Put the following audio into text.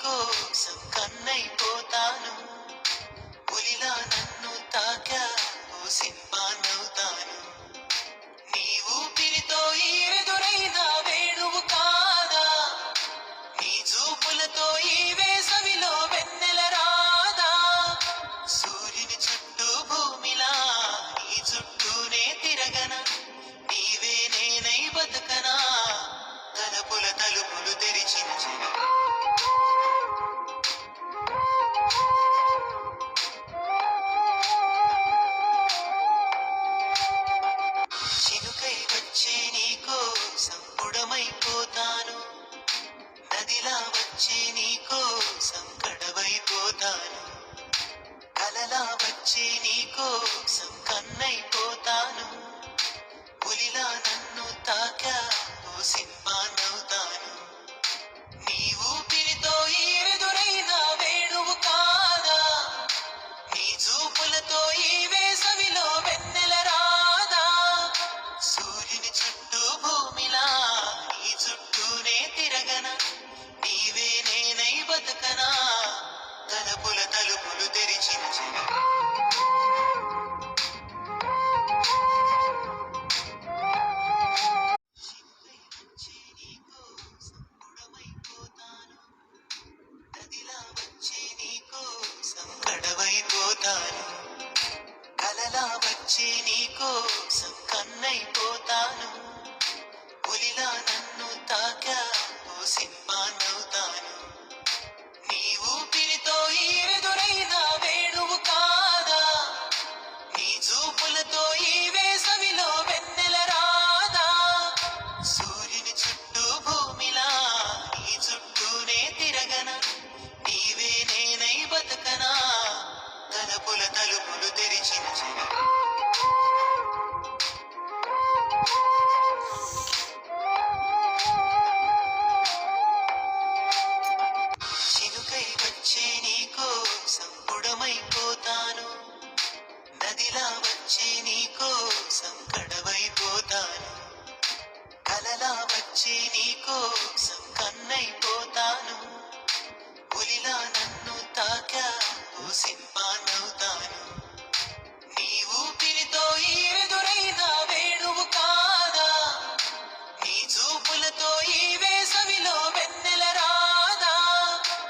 కోసం కన్నైపోతాను. పులిలా నన్ను తాకావు సింహాన్నవుతాను. నీ ఊపిరితో ఈ ఎదురైన వేణువు కాదా, నీ చూపులతో ఈ వేసవిలో వెన్నెల రాదా. సూర్యుని చుట్టూ భూమిలా నీ చుట్టూనే తిరగన, నీవే నేనై బతుకనా. తలుపుల తలుపులు తెరిచిన చినుకై వచ్చే నీ కోసం బుడమైపోతాను. నదిలా వచ్చే నీ కోసం కడవైపోతాను. కలలా వచ్చే నీ కోసం కన్నైపోతాను. పులిలా నన్ను తాకావు సింహాన్నవుతాను. నీ ఊపిరితో ఈ ఎదురైన వేణువు కాదా, నీ చూపులతో ఈ వేసవిలో వెన్నెల రాదా. సూర్యుని చుట్టూ భూమిలా నీ చుట్టూనే తిరగన, నీవే నేనై బతుకనా. తలుపుల తలుపులు తెరిచిన నదిలా వచ్చే నీ కోసం కడవైపోతాను. కలలా వచ్చే నీ కోసం